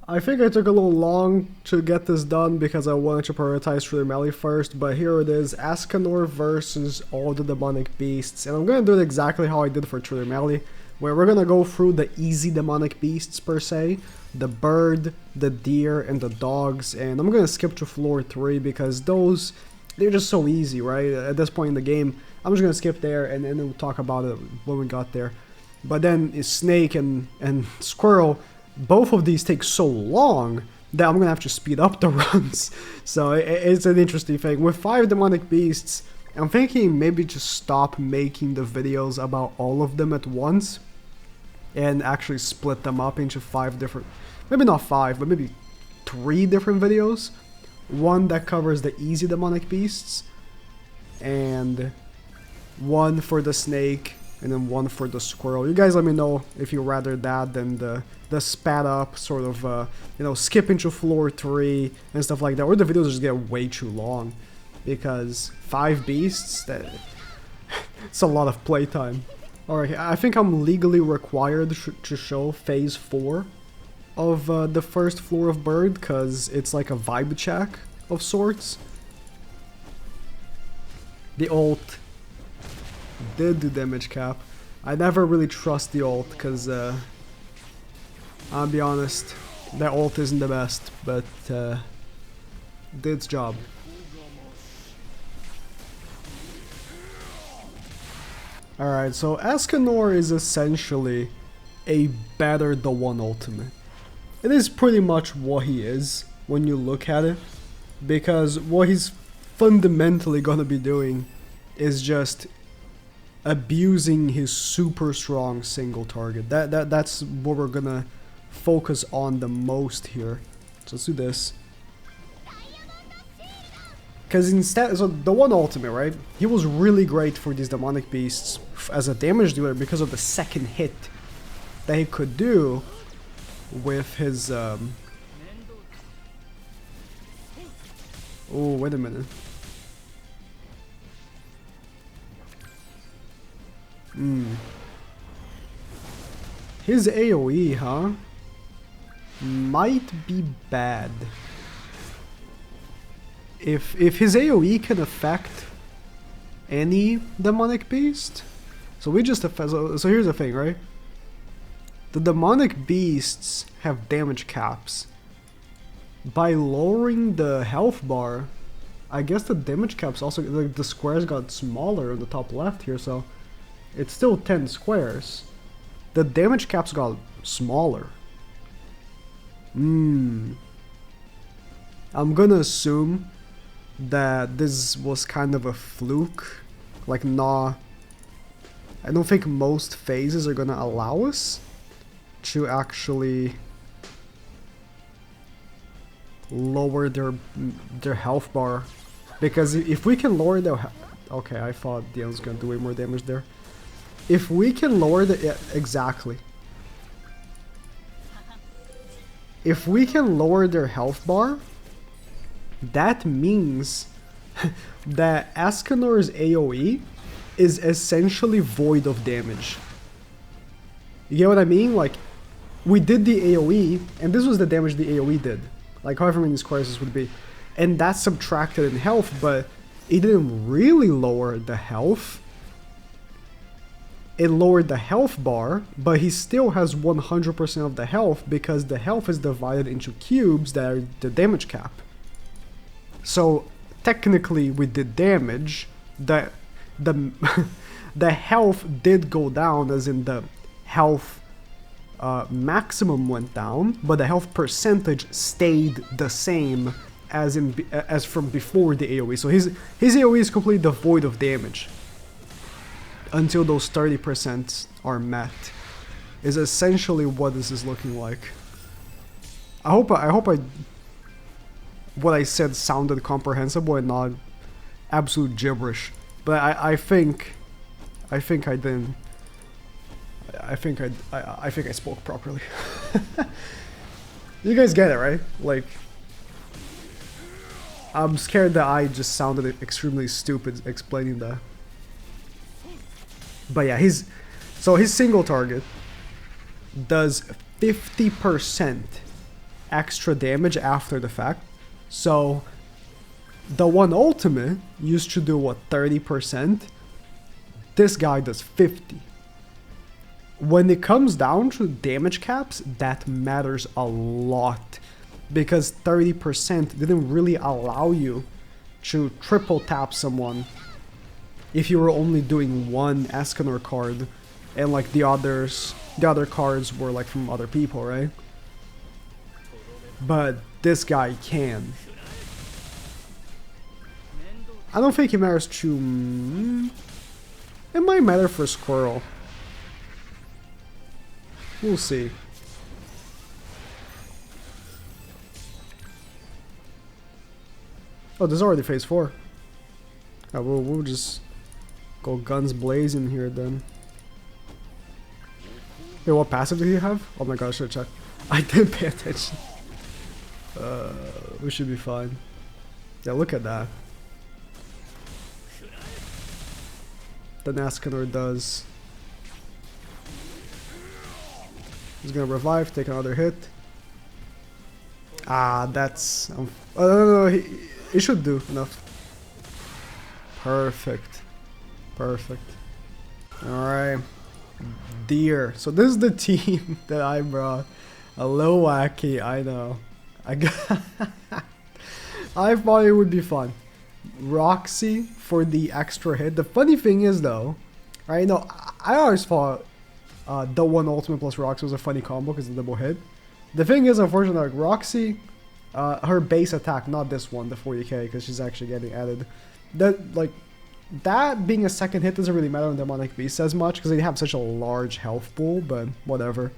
I think I took a little long to get this done because I wanted to prioritize Truly Melee first, but here it is, Escanor versus all the demonic beasts, and I'm gonna do it exactly how I did for Truly Melee, where we're gonna go through the easy demonic beasts per se, the bird, the deer, and the dogs, and I'm gonna skip to floor 3 because those, they're just so easy, right? At this point in the game, I'm just gonna skip there and then we'll talk about it when we got there. But then Snake and Squirrel, both of these take so long that I'm gonna have to speed up the runs. So it's an interesting thing. With 5 demonic beasts, I'm thinking maybe just stop making the videos about all of them at once and actually split them up into 5 different, maybe not 5, but maybe 3 different videos. One that covers the easy demonic beasts, and one for the snake, and then one for the squirrel. You guys let me know if you rather that than the sped up sort of, you know, skip into floor 3 and stuff like that, or the videos just get way too long, because 5 beasts, it's a lot of playtime. Alright, I think I'm legally required to show phase 4 of the first floor of bird, because it's like a vibe check of sorts. The ult did do damage cap. I never really trust the ult because I'll be honest, that ult isn't the best, but did its job. Alright, so Escanor is essentially a better the one ultimate. It is pretty much what he is when you look at it, because what he's fundamentally gonna be doing is just abusing his super strong single target. That's what we're gonna focus on the most here. So let's do this. Because instead, so the one ultimate, right? He was really great for these demonic beasts as a damage dealer because of the second hit that he could do with his oh, wait a minute. His AoE, huh? Might be bad. If his AoE can affect any demonic beast, so we just affect. So here's the thing, right? The demonic beasts have damage caps. By lowering the health bar, I guess the damage caps also, the squares got smaller on the top left here, so it's still 10 squares. The damage caps got smaller. I'm gonna assume that this was kind of a fluke. Like, nah, I don't think most phases are gonna allow us to actually lower their health bar, because if we can lower their okay, I thought Dion was gonna do way more damage there. If we can lower the exactly, if we can lower their health bar, that means that Escanor's AoE is essentially void of damage. You get what I mean? Like, we did the AoE, and this was the damage the AoE did. Like, however many squares this would be. And that's subtracted in health, but it didn't really lower the health. It lowered the health bar, but he still has 100% of the health because the health is divided into cubes that are the damage cap. So technically we did damage. The health did go down, as in the health maximum went down, but the health percentage stayed the same as from before the AoE. So his AoE is completely devoid of damage until those 30% are met, is essentially what this is looking like. I hope what I said sounded comprehensible and not absolute gibberish. But I think I didn't. I think I spoke properly. You guys get it, right? Like, I'm scared that I just sounded extremely stupid explaining that. But yeah, his single target does 50% extra damage after the fact. So the one ultimate used to do what, 30%? This guy does 50. When it comes down to damage caps, that matters a lot, because 30% didn't really allow you to triple tap someone if you were only doing one Escanor card, and like the other cards were like from other people, right? But this guy can. I don't think it matters to... It might matter for Squirrel. We'll see. Oh, this is already phase 4. Oh, we'll just go guns blazing here then. Hey, what passive do you have? Oh my god, I should check. I didn't pay attention. We should be fine. Yeah, look at that. The Ascanor does. He's gonna revive, take another hit. Ah, that's... no, he should do enough. Perfect. Perfect. Alright. Deer. So this is the team that I brought. A little wacky, I know. I thought it would be fun. Roxy for the extra hit. The funny thing is though, right? No, I always thought the one ultimate plus Roxy was a funny combo because of the double hit. The thing is, unfortunately, like Roxy, her base attack, not this one, the 40k, because she's actually getting added. That being a second hit doesn't really matter on Demonic Beast as much because they have such a large health pool, but whatever.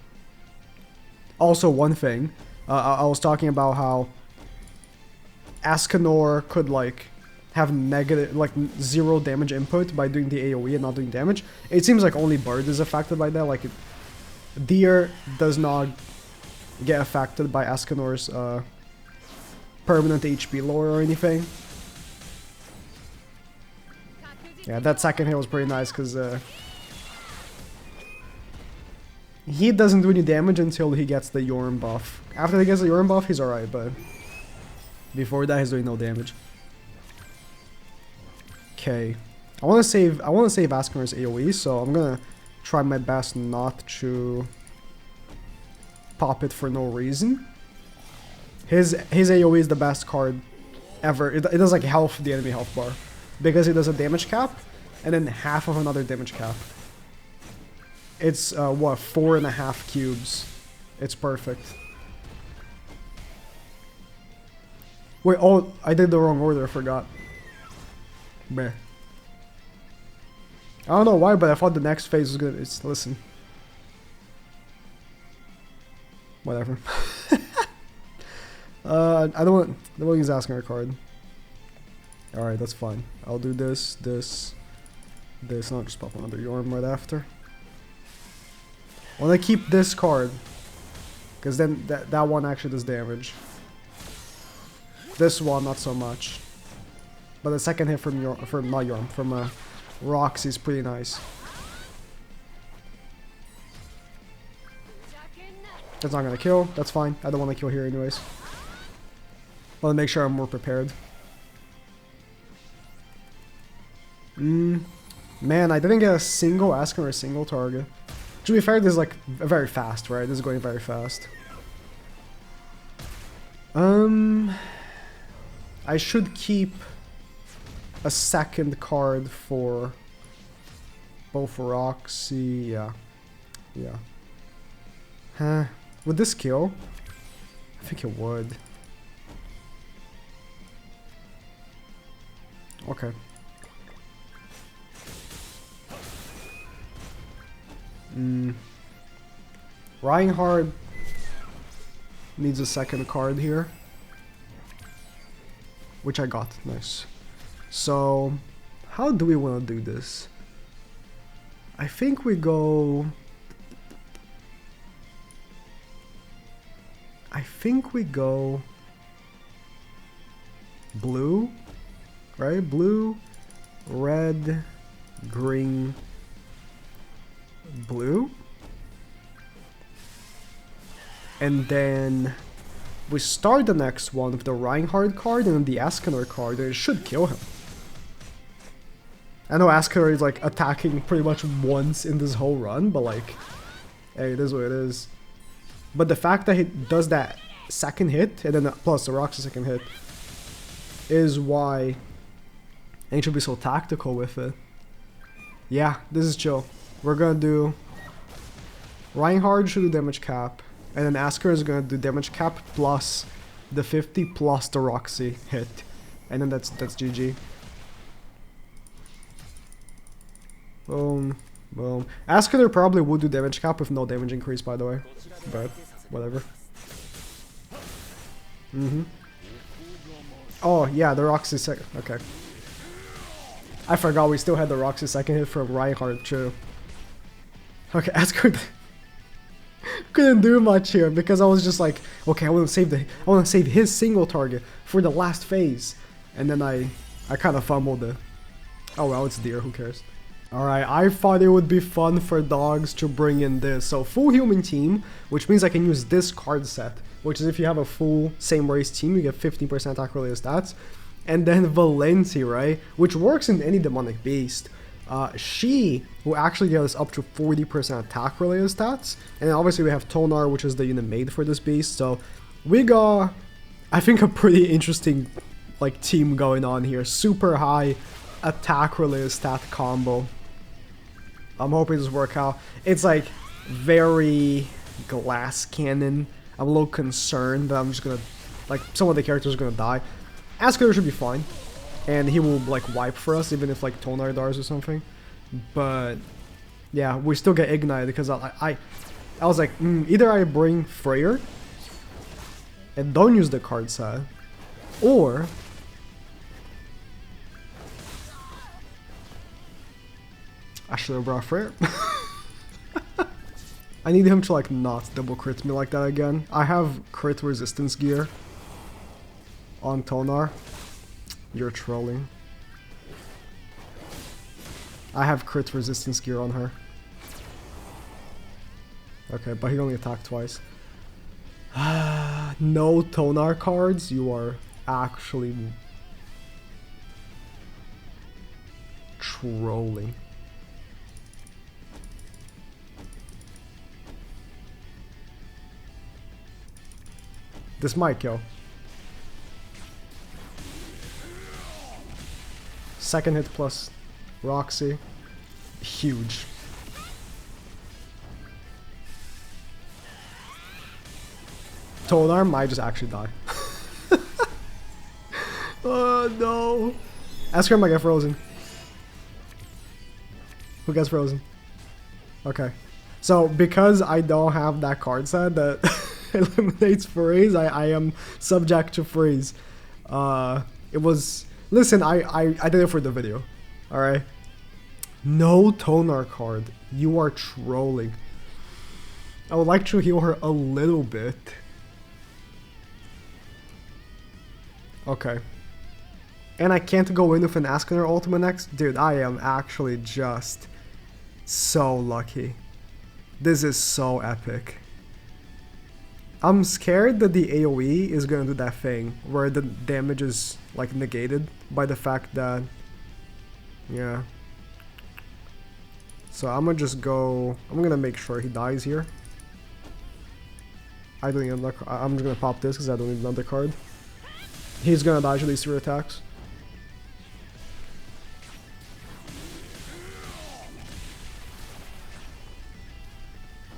Also, one thing, I was talking about how Escanor could like have negative, like 0 damage input by doing the AoE and not doing damage. It seems like only Bird is affected by that. Like Deer does not get affected by Escanor's permanent HP lower or anything. Yeah, that second hit was pretty nice because he doesn't do any damage until he gets the Yorm buff. After he gets the Yorm buff, he's alright, but before that, he's doing no damage. Okay, I want to save Ascanor's AoE, so I'm gonna try my best not to pop it for no reason. His AoE is the best card ever. It does like half the enemy health bar because it does a damage cap and then half of another damage cap. It's what, 4.5 cubes. It's perfect. Wait, oh, I did the wrong order, I forgot. Meh. I don't know why, but I thought the next phase was good. It's, listen. Whatever. I don't want to use Asking card. Alright, that's fine. I'll do this, and I'll just pop another Yorm right after. I want to keep this card, because then that one actually does damage. This one, not so much. But the second hit from Roxy is pretty nice. That's not gonna kill. That's fine. I don't want to kill here anyways. I want to make sure I'm more prepared. Man, I didn't get a single Ask or a single target. To be fair, this is like very fast, right? This is going very fast. I should keep a second card for both Roxy. Yeah. Huh? Would this kill? I think it would. Okay. Reinhardt needs a second card here, which I got. Nice. So, how do we want to do this? I think we go... blue, right? Blue, red, green, blue. And then we start the next one with the Reinhardt card and then the Escanor card, and it should kill him. I know Escanor is like attacking pretty much once in this whole run, but like, hey, it is what it is. But the fact that he does that second hit, and then plus the Roxy second hit, is why he should be so tactical with it. Yeah, this is chill. We're gonna do Reinhardt should do damage cap, and then Asker is gonna do damage cap plus the 50 plus the Roxy hit, and then that's GG. Boom, boom. Asker probably would do damage cap with no damage increase, by the way, but whatever. Oh yeah, the Roxy second. Okay. I forgot we still had the Roxy second hit from Reinhardt too. Okay, Asker couldn't do much here because I was just like, okay, I want to save his single target for the last phase, and then I kind of fumbled it. Oh well, it's deer. Who cares? All right, I thought it would be fun for dogs to bring in this. So full human team, which means I can use this card set, which is if you have a full same race team, you get 15% attack related stats. And then Valency, right? Which works in any demonic beast. She will actually get us up to 40% attack related stats. And then obviously we have Tonar, which is the unit made for this beast. So we got, I think, a pretty interesting like team going on here. Super high attack related stat combo. I'm hoping this work out. It's like very glass cannon. I'm a little concerned that I'm just gonna, like, some of the characters are gonna die. Asker should be fine, and he will like wipe for us even if like Tonar dies or something. But yeah, we still get ignited because I was like, either I bring Freyr and don't use the card set, or I should have brought Freyr. I need him to like not double crit me like that again. I have crit resistance gear on Tonar. You're trolling. I have crit resistance gear on her. Okay, but he only attacked twice. No Tonar cards? You are actually trolling. This might kill. Second hit plus Roxy. Huge. Tonar might just actually die. Oh no. Ask her might get frozen. Who gets frozen? Okay. So because I don't have that card set that eliminates freeze, I am subject to freeze. It was, listen, I did it for the video. Alright. No Tonar card. You are trolling. I would like to heal her a little bit. Okay. And I can't go in with an Ascanor ultimate next? Dude, I am actually just so lucky. This is so epic. I'm scared that the AoE is gonna do that thing where the damage is like negated by the fact that, yeah. So I'm gonna just go, I'm gonna make sure he dies here. I don't need another, I'm just gonna pop this because I don't need another card. He's gonna dodge these 3 attacks.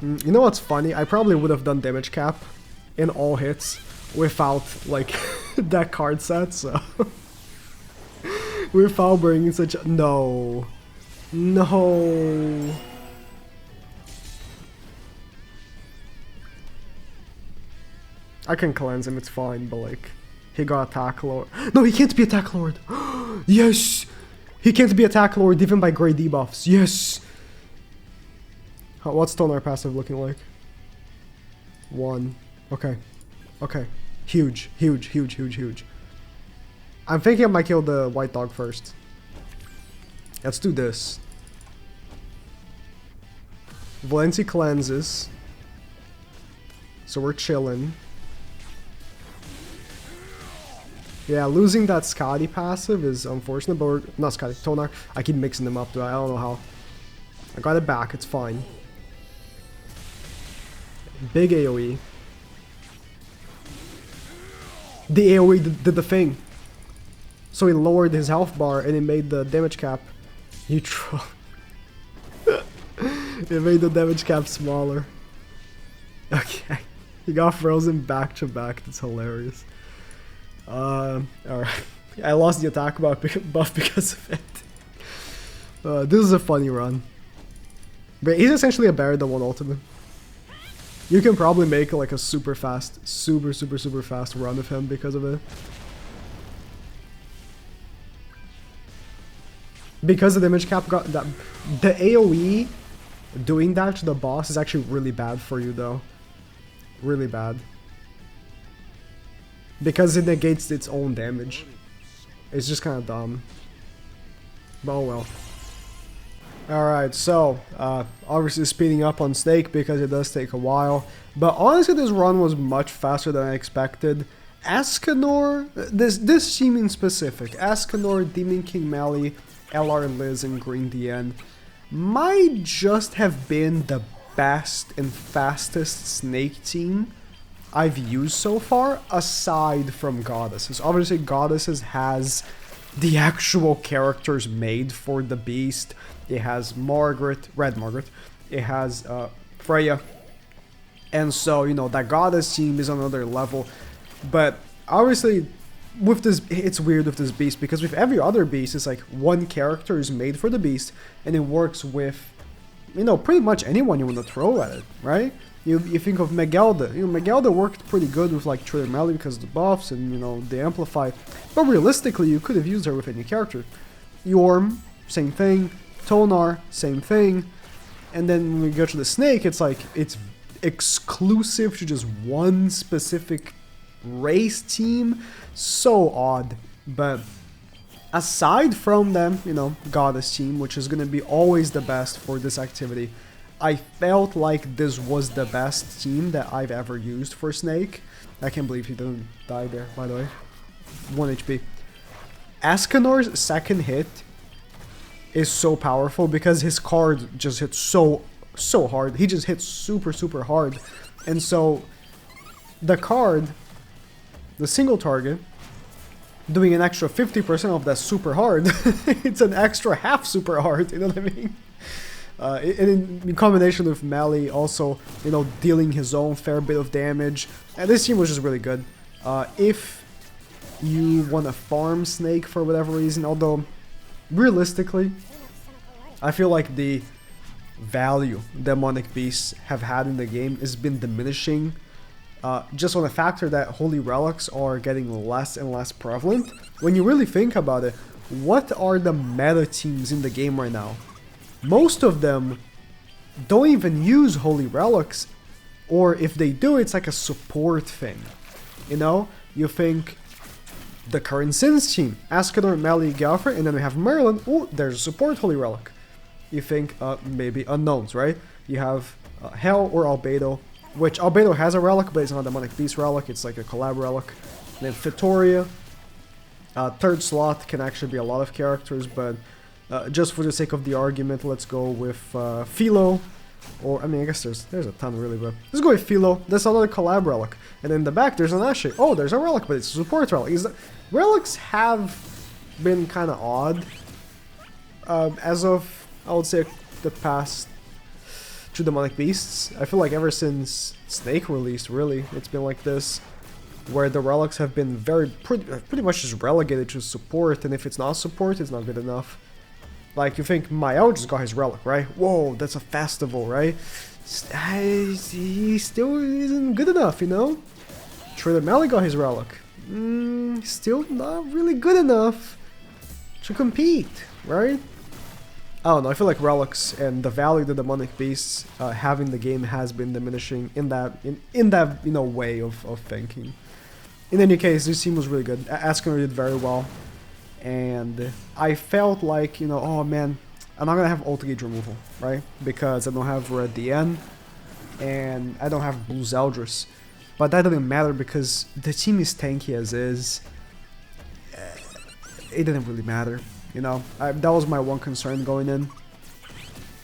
You know what's funny? I probably would have done damage cap in all hits without like that card set, so without bringing such a, no. I can cleanse him, it's fine, but like he got attack lord. No, he can't be attack lord. Yes, he can't be attack lord even by grey debuffs. Yes. What's Tonar passive looking like? 1. Okay. Okay. Huge. I'm thinking I might kill the white dog first. Let's do this. Valency cleanses. So we're chilling. Yeah, losing that Scotty passive is unfortunate, but we're, not Scotty, Tonar. I keep mixing them up, though. I don't know how. I got it back, it's fine. Big AoE. The AoE did the thing. So he lowered his health bar and it made the damage cap. You troll. It made the damage cap smaller. Okay. He got frozen back to back. That's hilarious. Alright. I lost the attack buff because of it. This is a funny run. But he's essentially a better than one ultimate. You can probably make like a super fast, super fast run of him because of it. Because the damage cap got that, the AoE doing that to the boss is actually really bad for you though. Really bad. Because it negates its own damage. It's just kind of dumb. But oh well. Alright, so, obviously speeding up on Snake because it does take a while. But honestly, this run was much faster than I expected. Escanor, this team in specific, Escanor, Demon King Melee, LR Liz, and Green DN, might just have been the best and fastest Snake team I've used so far, aside from Goddesses. Obviously, Goddesses has the actual characters made for the beast. It has Margaret, Red Margaret, it has Freya, and so, you know, that Goddess team is on another level. But obviously, with this, it's weird with this beast, because with every other beast, it's like one character is made for the beast, and it works with, you know, pretty much anyone you want to throw at it, right? You think of Megalda. You know, Megalda worked pretty good with like Trader Melee because of the buffs and, you know, the amplify. But realistically, you could have used her with any character. Yorm, same thing. Tonar, same thing. And then when we go to the Snake, it's like it's exclusive to just one specific race team. So odd. But aside from them, you know, Goddess team, which is going to be always the best for this activity, I felt like this was the best team that I've ever used for Snake. I can't believe he didn't die there, by the way. 1 HP. Escanor's second hit is so powerful because his card just hits so hard. He just hits super hard. And so the card, the single target, doing an extra 50% of that super hard, it's an extra half super hard, you know what I mean? In combination with Melee also, you know, dealing his own fair bit of damage. And this team was just really good. If you want to farm Snake for whatever reason, although realistically, I feel like the value demonic beasts have had in the game has been diminishing. Just on the factor that holy relics are getting less and less prevalent. When you really think about it, what are the meta teams in the game right now? Most of them don't even use holy relics, or if they do, it's like a support thing. You know, you think the current Sins team, Ascanor, Melee, Galfred, and then we have Merlin. Oh, there's a support holy relic. You think maybe unknowns, right? You have Hell or Albedo, which Albedo has a relic, but it's not a demonic beast relic. It's like a collab relic. And then Fitoria. Third slot can actually be a lot of characters, but just for the sake of the argument, let's go with Philo. Or, I mean, I guess there's a ton really, but let's go with Philo. That's another collab relic. And in the back, there's an Ashe. Oh, there's a relic, but it's a support relic. Relics have been kind of odd. As of, I would say, the past two demonic beasts. I feel like ever since Snake released, really, it's been like this. Where the relics have been pretty much just relegated to support, and if it's not support, it's not good enough. Like, you think Mael just got his relic, right? Whoa, that's a festival, right? He still isn't good enough, you know? Trader Melee got his relic. Still not really good enough to compete, right? I don't know, I feel like relics and the value the demonic beasts have in the game has been diminishing in that, you know, way of thinking. In any case, this team was really good. Ascanor did very well. And I felt like, you know, oh man, I'm not going to have ult gauge removal, right? Because I don't have Red DN and I don't have Blue Zeldris. But that doesn't matter because the team is tanky as is. it didn't really matter, you know. That was my one concern going in.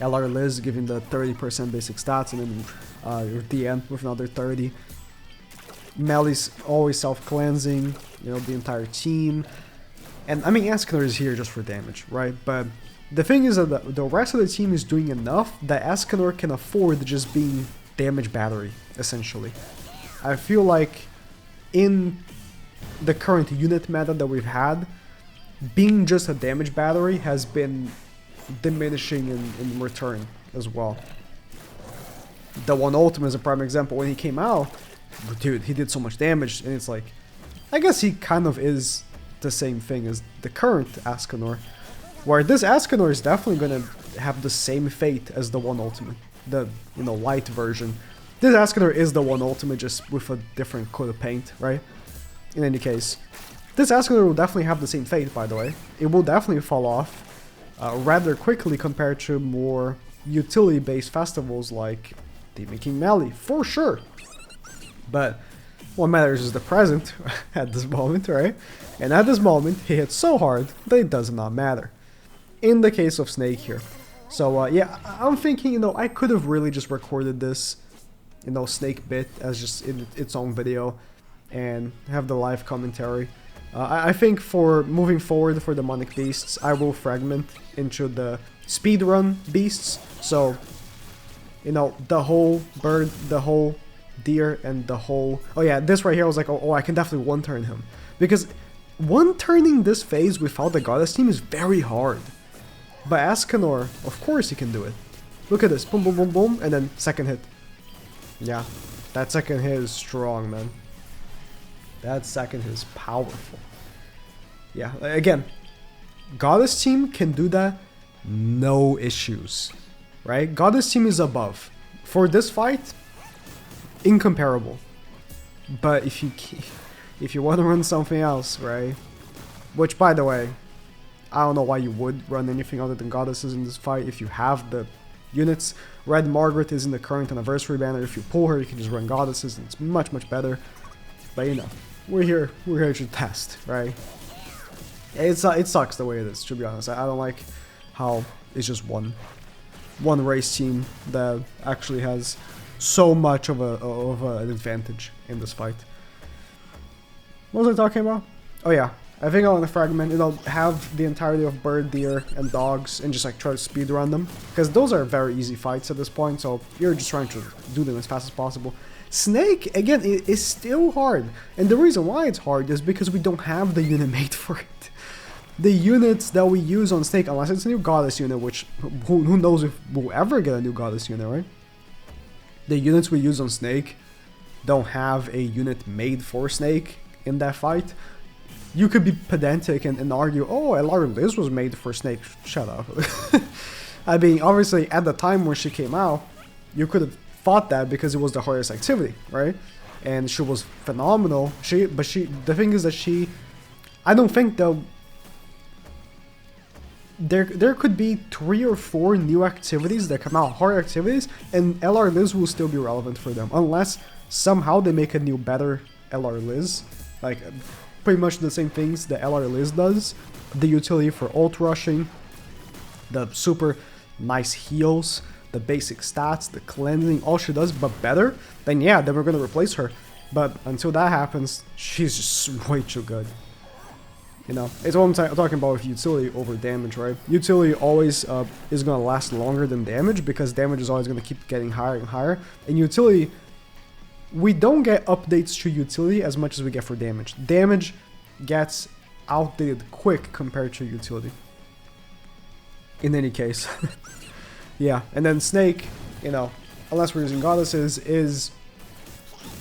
LR Liz giving the 30% basic stats, and then your DN with another 30. Melly's always self-cleansing, you know, the entire team. And I mean, Escanor is here just for damage, right? But the thing is that the rest of the team is doing enough that Escanor can afford just being damage battery, essentially. I feel like in the current unit meta that we've had, being just a damage battery has been diminishing in return as well. The one ultimate is a prime example. When he came out, dude, he did so much damage, and it's like, I guess he kind of is the same thing as the current Escanor, where this Escanor is definitely gonna have the same fate as the one ultimate, the, you know, light version. This Escanor is the one ultimate, just with a different coat of paint, right? In any case, this Escanor will definitely have the same fate, by the way. It will definitely fall off rather quickly compared to more utility-based festivals like Demon King Melee, for sure. But what matters is the present at this moment, right? And at this moment, he hits so hard that it does not matter. In the case of Snake here. So yeah, I'm thinking, you know, I could have really just recorded this, you know, Snake bit as just in its own video and have the live commentary. I think for moving forward for Demonic Beasts, I will fragment into the speedrun beasts. So, you know, the whole bird, the whole deer, and the whole... Oh yeah, this right here, I was like, oh, I can definitely one-turn him. Because one-turning this phase without the Goddess team is very hard. But Escanor, of course he can do it. Look at this, boom, boom, boom, boom, and then second hit. Yeah, that second hit is strong, man. That second hit is powerful. Yeah, again, Goddess team can do that, no issues, right? Goddess team is above. For this fight, incomparable. But if you want to run something else, right? Which, by the way, I don't know why you would run anything other than Goddesses in this fight if you have the units. Red Margaret is in the current anniversary banner. If you pull her, you can just run Goddesses, and it's much, much better. But you know, we're here to test, right? It sucks the way it is, to be honest. I don't like how it's just one race team that actually has so much of an advantage in this fight. What was I talking about? Oh yeah, I think I want to fragment, you know, have the entirety of bird, deer, and dogs, and just like try to speedrun them, because those are very easy fights at this point. So you're just trying to do them as fast as possible. Snake, again, it is still hard, and the reason why it's hard is because we don't have the unit made for it. The units that we use on Snake, unless it's a new Goddess unit, which who knows if we'll ever get a new Goddess unit, right? The units we use on Snake don't have a unit made for Snake in that fight. You could be pedantic and argue, oh, LR Liz was made for Snake. Shut up. I mean, obviously, at the time when she came out, you could have thought that because it was the hardest activity, right? And she was phenomenal. The thing is that I don't think though. There could be 3 or 4 new activities that come out, hard activities, and LR Liz will still be relevant for them, unless somehow they make a new better LR Liz, like pretty much the same things that LR Liz does, the utility for ult rushing, the super nice heals, the basic stats, the cleansing, all she does, but better, then yeah, then we're gonna replace her. But until that happens, she's just way too good. You know, it's what I'm talking about with utility over damage, right? Utility always is going to last longer than damage, because damage is always going to keep getting higher and higher. And utility, we don't get updates to utility as much as we get for damage. Damage gets outdated quick compared to utility. In any case. Yeah, and then Snake, you know, unless we're using Goddesses, is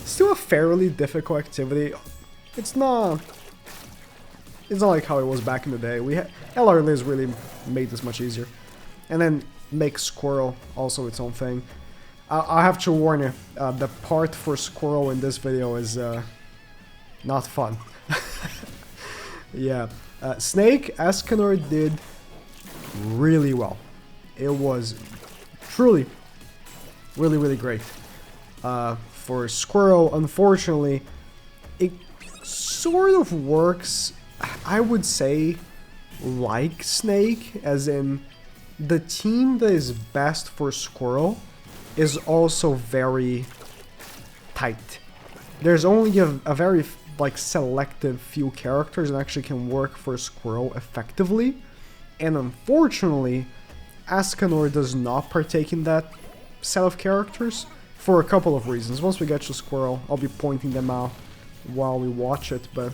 still a fairly difficult activity. It's not like how it was back in the day. LR Liz really made this much easier. And then make Squirrel also its own thing. I have to warn you, the part for Squirrel in this video is not fun. Yeah. Snake, Escanor did really well. It was truly, really, really great. For Squirrel, unfortunately, it sort of works, I would say, like Snake, as in the team that is best for Squirrel is also very tight. There's only a very like selective few characters that actually can work for Squirrel effectively, and unfortunately Escanor does not partake in that set of characters for a couple of reasons. Once we get to Squirrel, I'll be pointing them out while we watch it, but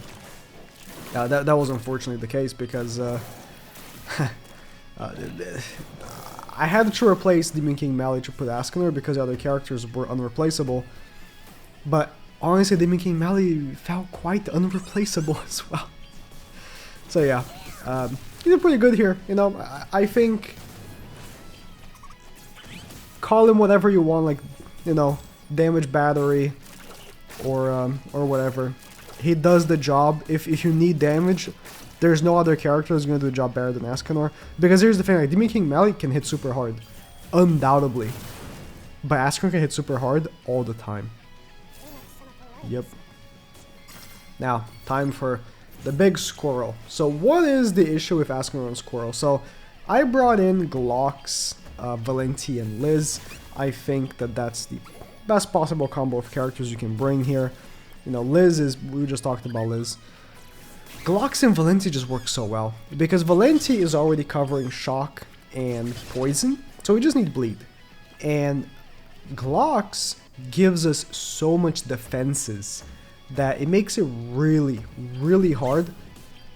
that was unfortunately the case because I had to replace Demon King Mally to put Escanor because the other characters were unreplaceable, but honestly Demon King Mally felt quite unreplaceable as well. So yeah, he did pretty good here, you know. I think call him whatever you want, like, you know, damage battery or whatever. He does the job. If you need damage, there's no other character that's gonna do the job better than Escanor. Because here's the thing, like, Demon King Mally can hit super hard, undoubtedly, but Escanor can hit super hard all the time. Yep. Now, time for the big Squirrel. So what is the issue with Escanor and Squirrel? So I brought in Glocks, Valenti, and Liz. I think that that's the best possible combo of characters you can bring here. You know, Liz is, we just talked about Liz. Glocks and Valenti just work so well, because Valenti is already covering shock and poison, so we just need bleed. And Glocks gives us so much defenses that it makes it really, really hard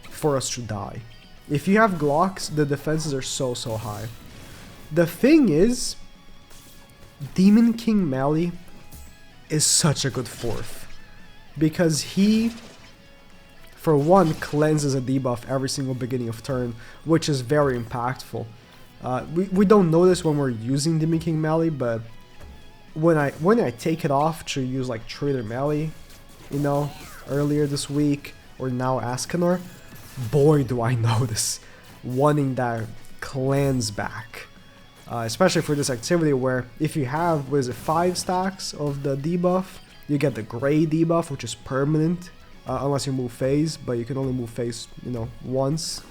for us to die. If you have Glocks, the defenses are so high. The thing is, Demon King Mally is such a good fourth, because he, for one, cleanses a debuff every single beginning of turn, which is very impactful. We don't notice when we're using Demon King Mally, but when I take it off to use like Trader Mally, you know, earlier this week, or now Escanor, boy do I notice wanting that cleanse back. Especially for this activity where if you have, what is it, 5 stacks of the debuff, you get the gray debuff, which is permanent, unless you move phase, but you can only move phase, you know, once,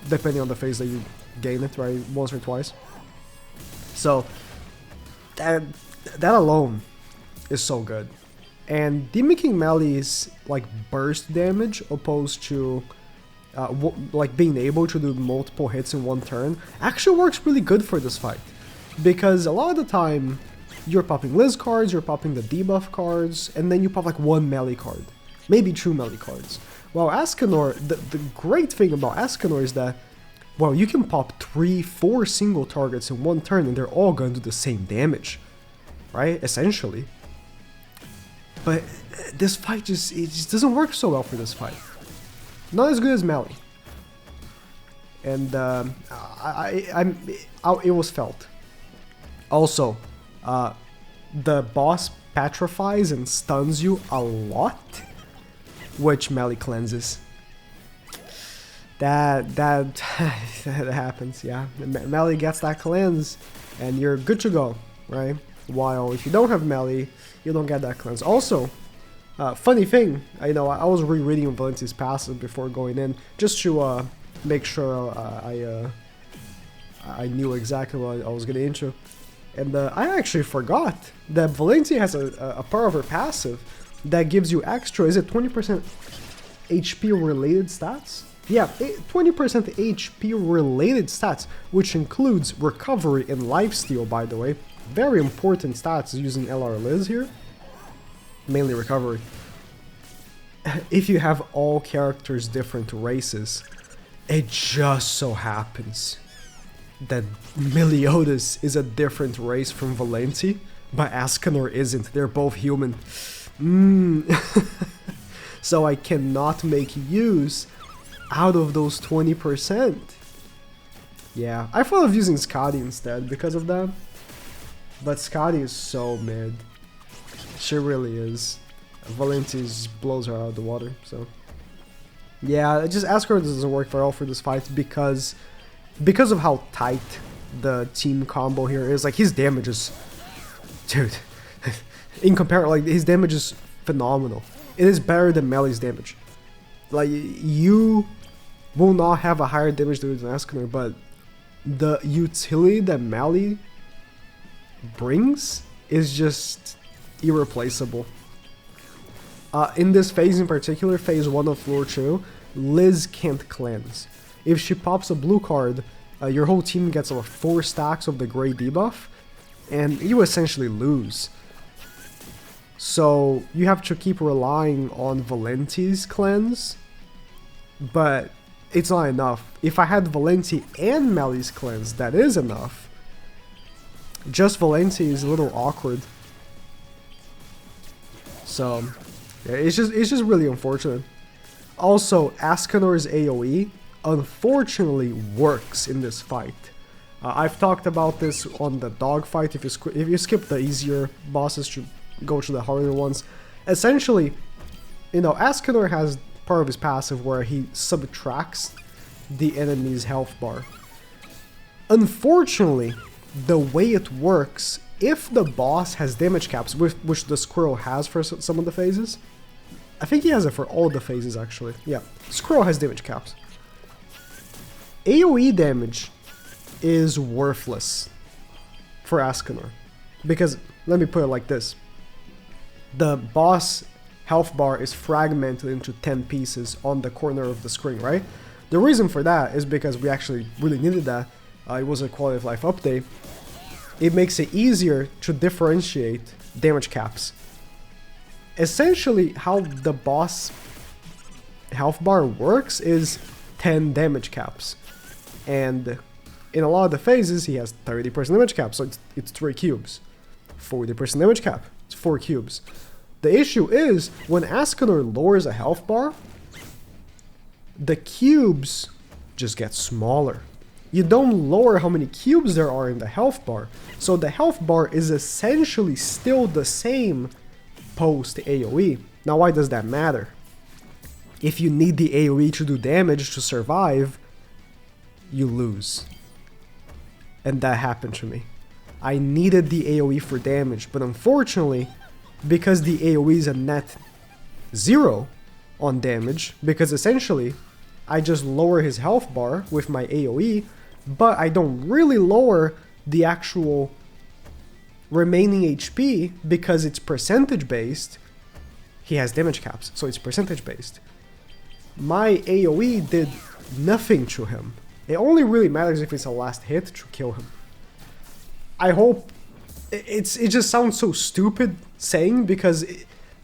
depending on the phase that you gain it, right, once or twice. So that alone is so good. And Demon King Mally's like burst damage, opposed to like being able to do multiple hits in one turn, actually works really good for this fight, because a lot of the time you're popping Liz cards, you're popping the debuff cards, and then you pop like one melee card, maybe 2 melee cards. While Escanor, the great thing about Escanor is that, well, you can pop 3-4 single targets in one turn and they're all going to do the same damage, right, essentially. But this fight it just doesn't work so well for this fight. Not as good as Mally. And it was felt. Also, the boss petrifies and stuns you a lot, which Mally cleanses. That happens, yeah. Mally gets that cleanse, and you're good to go, right? While if you don't have Mally, you don't get that cleanse. Also, funny thing, I know I was rereading Valenti's passive before going in, just to make sure I knew exactly what I was getting into. And I actually forgot that Valenti has a part of her passive that gives you extra, is it 20% HP related stats? Yeah, 20% HP related stats, which includes recovery and lifesteal, by the way. Very important stats using LR Liz here. Mainly recovery. If you have all characters different races, it just so happens that Meliodas is a different race from Valenti, but Escanor isn't. They're both human. So I cannot make use out of those 20%. Yeah, I thought of using Scotty instead because of that. But Scotty is so mid. She really is. Valenti just blows her out of the water, so. Yeah, just Escanor doesn't work very well for this fight because of how tight the team combo here is. Like, his damage is, dude, in comparison, like, his damage is phenomenal. It is better than Melly's damage. Like, you will not have a higher damage than Escanor, but the utility that Mally brings is just irreplaceable. In this phase in particular, phase 1 of Floor 2, Liz can't cleanse. If she pops a blue card, your whole team gets 4 stacks of the gray debuff, and you essentially lose. So you have to keep relying on Valenti's cleanse, but it's not enough. If I had Valenti and Mally's cleanse, that is enough. Just Valenti is a little awkward. So yeah, it's just really unfortunate. Also, Ascanor's AoE unfortunately works in this fight. I've talked about this on the dog fight. If you skip the easier bosses to go to the harder ones, essentially, Ascanor has part of his passive where he subtracts the enemy's health bar. Unfortunately, the way it works, if the boss has damage caps, which the Squirrel has for some of the phases, I think he has it for all the phases actually. Yeah, Squirrel has damage caps. AoE damage is worthless for Ascanor, because let me put it like this: the boss health bar is fragmented into 10 pieces on the corner of the screen, right? The reason for that is because we actually really needed that. It was a quality of life update. It makes it easier to differentiate damage caps. Essentially, how the boss health bar works is 10 damage caps. And in a lot of the phases, he has 30% damage cap, so it's 3 cubes. 40% damage cap, it's 4 cubes. The issue is, when Ascanor lowers a health bar, the cubes just get smaller. You don't lower how many cubes there are in the health bar, so the health bar is essentially still the same post AoE. Now, why does that matter? If you need the AoE to do damage to survive, you lose. And that happened to me. I needed the AoE for damage, but unfortunately, because the AoE is a net 0 on damage, because essentially I just lower his health bar with my AoE, but I don't really lower the actual remaining HP because it's percentage based. He has damage caps, so it's percentage based. My AoE did nothing to him. It only really matters if it's a last hit to kill him. I hope it just sounds so stupid saying, because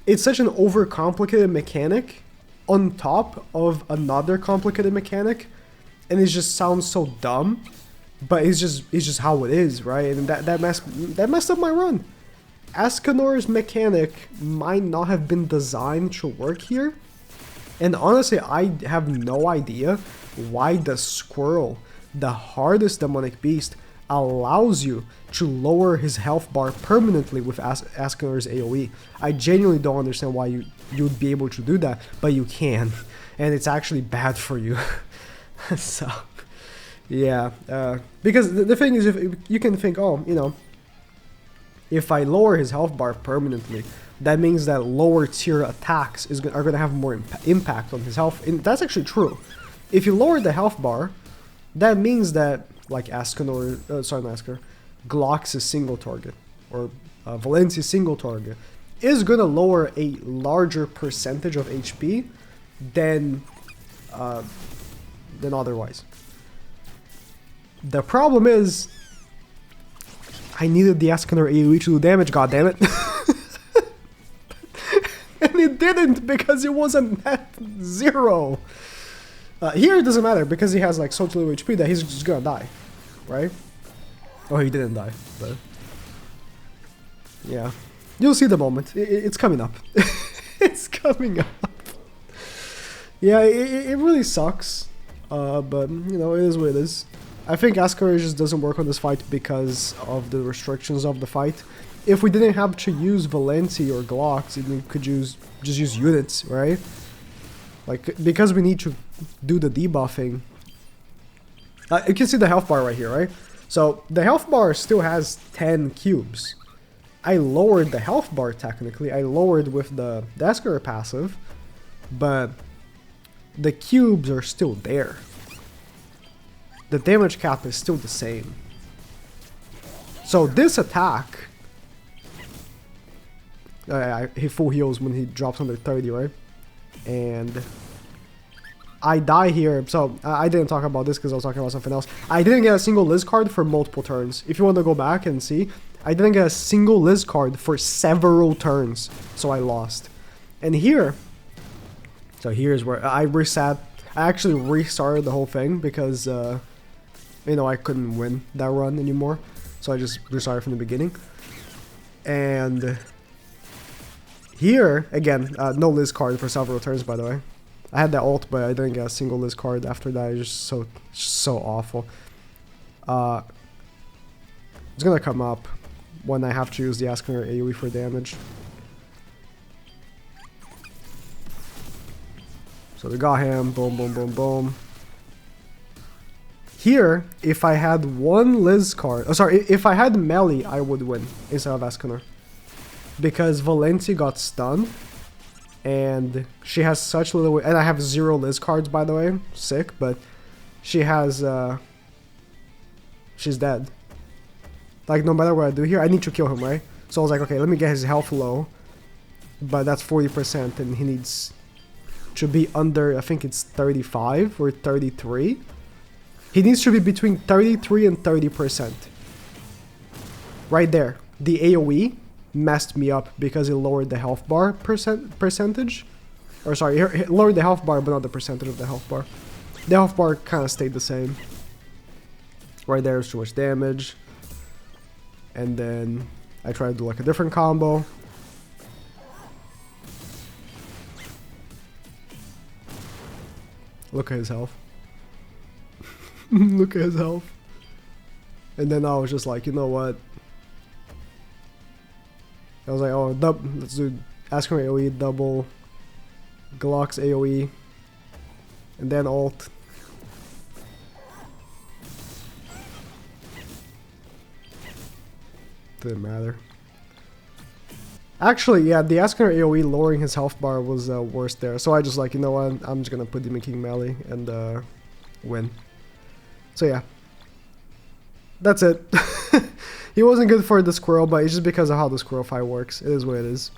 it's such an overcomplicated mechanic on top of another complicated mechanic, and it just sounds so dumb, but it's just how it is, right? And that messed up my run. Escanor's mechanic might not have been designed to work here, and honestly, I have no idea why the Squirrel, the hardest demonic beast, allows you to lower his health bar permanently with Ascanor's AoE. I genuinely don't understand why you would be able to do that, but you can, and it's actually bad for you. So, yeah, because the thing is, if you can think, oh, if I lower his health bar permanently, that means that lower tier attacks are going to have more impact on his health. And that's actually true. If you lower the health bar, that means that, like Escanor, sorry, not Escanor, Glock's single target, or Valencia's single target, is going to lower a larger percentage of HP than otherwise. The problem is, I needed the Escanor AoE to do damage, goddammit. And it didn't, because it was a net 0. Here it doesn't matter, because he has like so little HP that he's just gonna die, right? Oh, he didn't die, but yeah, you'll see the moment. It's coming up. It's coming up. Yeah, it really sucks, but it is what it is. I think Ascanor just doesn't work on this fight because of the restrictions of the fight. If we didn't have to use Valenti or Glocks, we could just use units, right? Like, because we need to do the debuffing. You can see the health bar right here, right? So the health bar still has 10 cubes. I lowered the health bar technically. I lowered with the Escanor passive, but the cubes are still there. The damage cap is still the same. So this attack... he full heals when he drops under 30, right? And I die here, so I didn't talk about this because I was talking about something else. I didn't get a single Liz card for multiple turns. If you want to go back and see, I didn't get a single Liz card for several turns, so I lost. And here, so here's where I reset. I actually restarted the whole thing because, you know, I couldn't win that run anymore. So I just restarted from the beginning. And here, again, no Liz card for several turns, by the way. I had that ult, but I didn't get a single Liz card after that. It's just so awful. It's gonna come up when I have to use the asonor AoE for damage. So we got him, boom, boom, boom, boom. Here, if I had one Liz card, oh sorry, if I had melee, I would win instead of asonor. Because Valenci got stunned. And she has such little... And I have 0 Liz cards, by the way. Sick, but she has... she's dead. Like, no matter what I do here, I need to kill him, right? So I was like, okay, let me get his health low. But that's 40%, and he needs to be under, I think it's 35 or 33. He needs to be between 33 and 30%. Right there. The AoE messed me up because it lowered the health bar percentage. Or sorry, it lowered the health bar, but not the percentage of the health bar. The health bar kind of stayed the same. Right there is too much damage. And then I tried to do like a different combo. Look at his health. Look at his health. And then I was just like, you know what? I was like, oh, let's do asonor AoE, double Glock's AoE, and then ult. Didn't matter. Actually, yeah, the asonor AoE lowering his health bar was worse there. So I just like, you know what, I'm just gonna put Demon King melee and win. So yeah. That's it. He wasn't good for the Squirrel, but it's just because of how the Squirrel fight works. It is what it is.